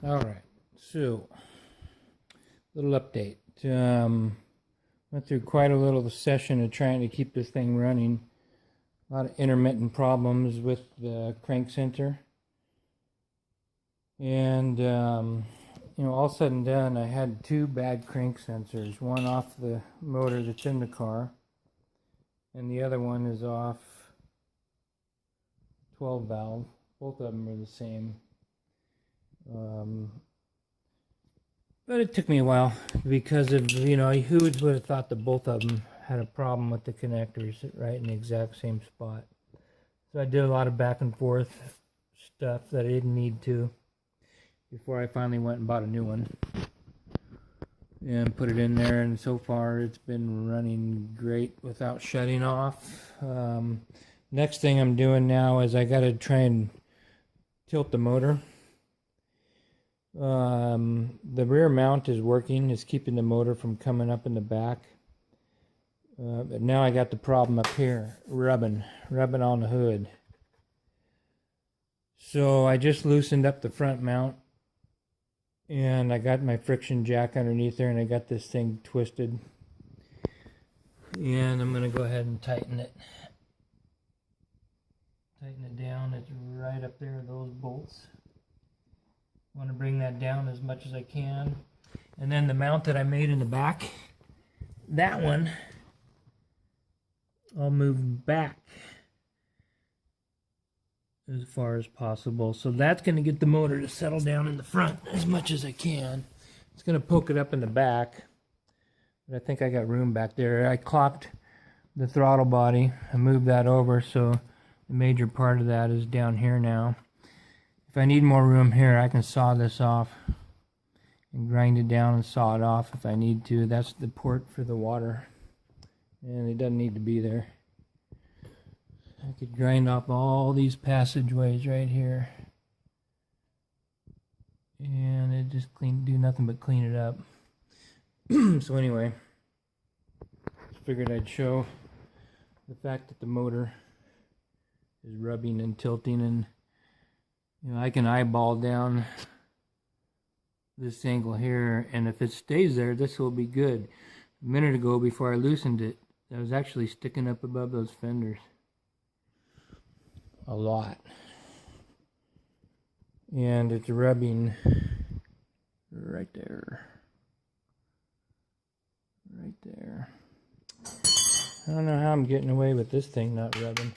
All right, so little update. Went through quite a little session of trying to keep this thing running. A lot of intermittent problems with the crank center, and all said and done, I had two bad crank sensors. One off the motor that's in the car, and the other one is off 12 valve. Both of them are the same. But it took me a while because of, who would have thought that both of them had a problem with the connectors right in the exact same spot. So I did a lot of back and forth stuff that I didn't need to before I finally went and bought a new one and put it in there, and so far it's been running great without shutting off. Next thing I'm doing now is I got to try and tilt the motor. The rear mount is working, it's keeping the motor from coming up in the back. But now I got the problem up here, rubbing on the hood. So I just loosened up the front mount, and I got my friction jack underneath there, and I got this thing twisted. And I'm going to go ahead and tighten it. Tighten it down, it's right up there, those bolts. Want to bring that down as much as I can. And then the mount that I made in the back, that one I'll move back as far as possible. So that's going to get the motor to settle down in the front as much as I can. It's going to poke it up in the back, but I think I got room back there. I clocked the throttle body. I moved that over, so the major part of that is down here now. If I need more room here, I can saw this off and grind it down and saw it off if I need to. That's the port for the water, and it doesn't need to be there. I could grind off all these passageways right here, and it just do nothing but clean it up. So anyway, just figured I'd show the fact that the motor is rubbing and tilting, and I can eyeball down this angle here, and if it stays there, this will be good. A minute ago, before I loosened it, that was actually sticking up above those fenders a lot, and it's rubbing right there, I don't know how I'm getting away with this thing not rubbing,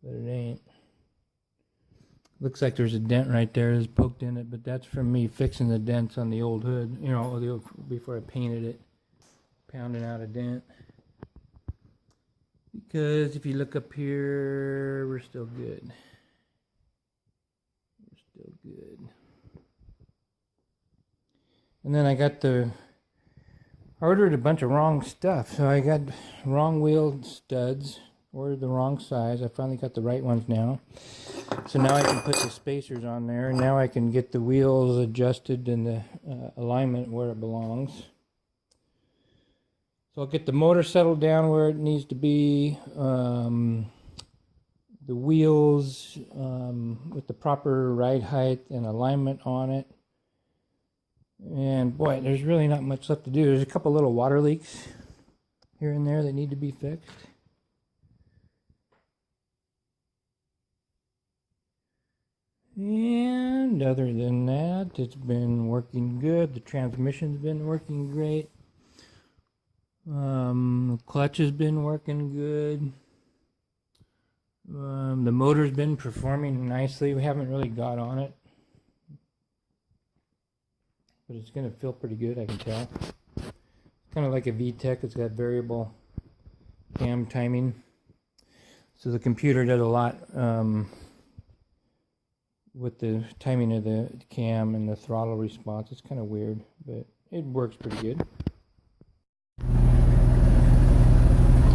but it ain't. Looks like there's a dent right there that's poked in it, but that's from me fixing the dents on the old hood, before I painted it, pounding out a dent. Because if you look up here, we're still good. And then I ordered a bunch of wrong stuff. So I got wrong wheel studs, ordered the wrong size. I finally got the right ones now. So now I can put the spacers on there, and now I can get the wheels adjusted in the alignment where it belongs. So I'll get the motor settled down where it needs to be, the wheels with the proper ride height and alignment on it. And boy, there's really not much left to do. There's a couple little water leaks here and there that need to be fixed. And other than that, it's been working good. The transmission's been working great. The clutch has been working good. The motor's been performing nicely. We haven't really got on it, but it's going to feel pretty good, I can tell. Kind of like a VTEC. It's got variable cam timing, so the computer does a lot with the timing of the cam and the throttle response. It's kind of weird, but it works pretty good.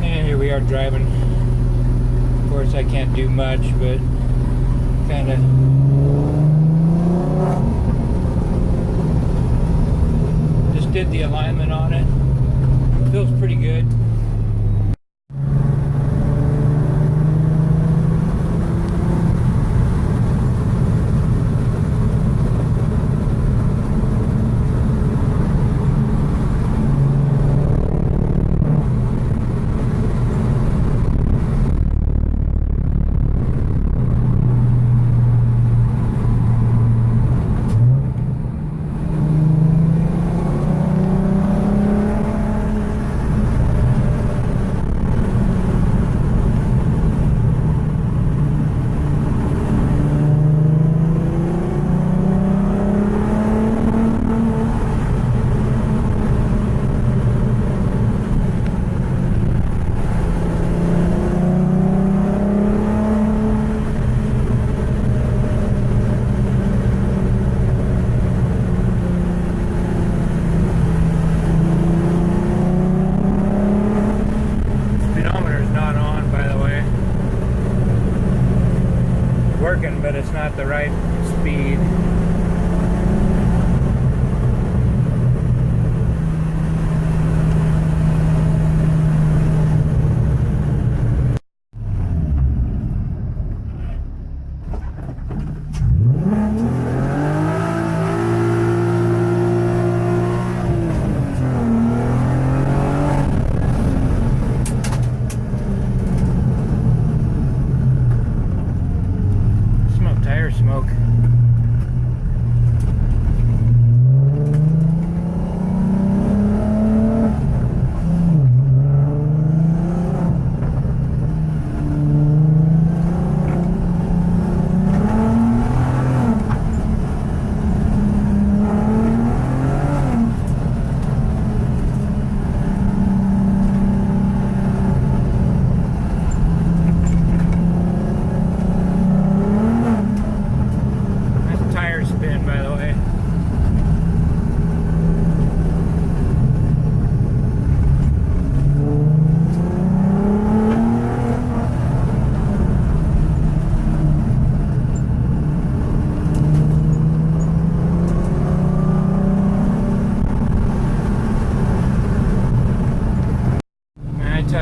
And here we are driving. Of course, I can't do much, but kind of just did the alignment on it. Feels pretty good.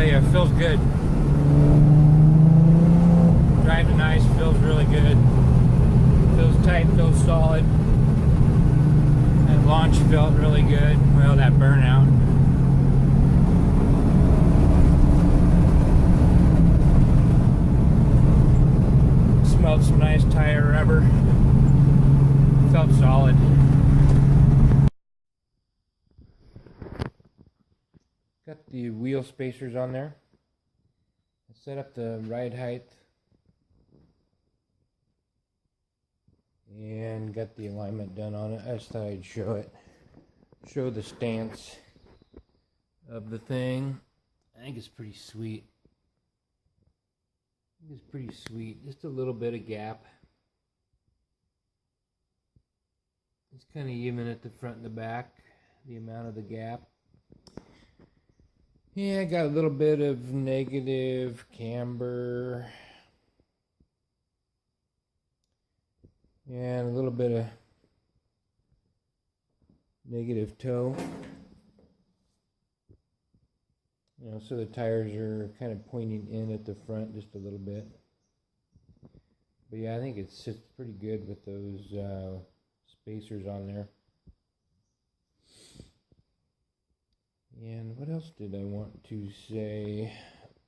It feels good. Driving nice, feels really good. Feels tight, feels solid. That launch felt really good. Well, that burnout. Smelled some nice tire rubber. Felt solid. Got the wheel spacers on there. I set up the ride height and got the alignment done on it. I just thought I'd show it. Show the stance of the thing. I think it's pretty sweet. Just a little bit of gap. It's kind of even at the front and the back, the amount of the gap. Yeah, I got a little bit of negative camber. And a little bit of negative toe. You know, so the tires are kind of pointing in at the front just a little bit. But yeah, I think it sits pretty good with those spacers on there. And what else did I want to say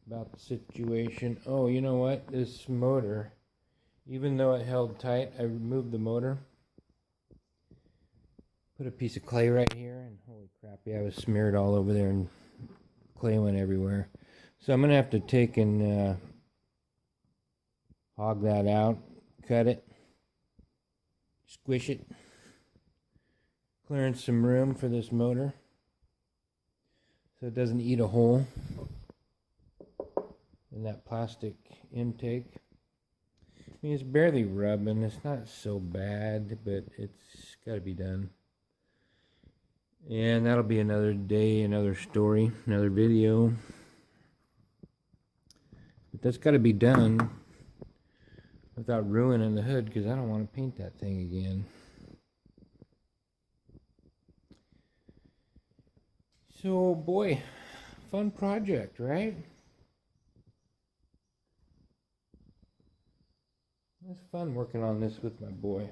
about the situation? Oh, you know what? This motor, even though it held tight, I removed the motor. Put a piece of clay right here, and holy crap, yeah, I was smeared all over there, and clay went everywhere. So I'm going to have to take and hog that out, cut it, squish it, clearing some room for this motor so it doesn't eat a hole in that plastic intake. I mean, it's barely rubbing. It's not so bad, but it's got to be done. And that'll be another day, another story, another video. But that's got to be done without ruining the hood, because I don't want to paint that thing again. So, boy, fun project, right? It's fun working on this with my boy.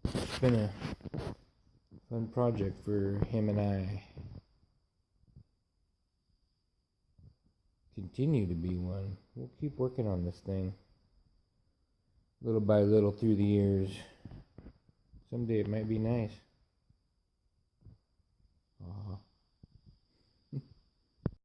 It's been a fun project for him and I. Continue to be one. We'll keep working on this thing. Little by little through the years. Someday it might be nice.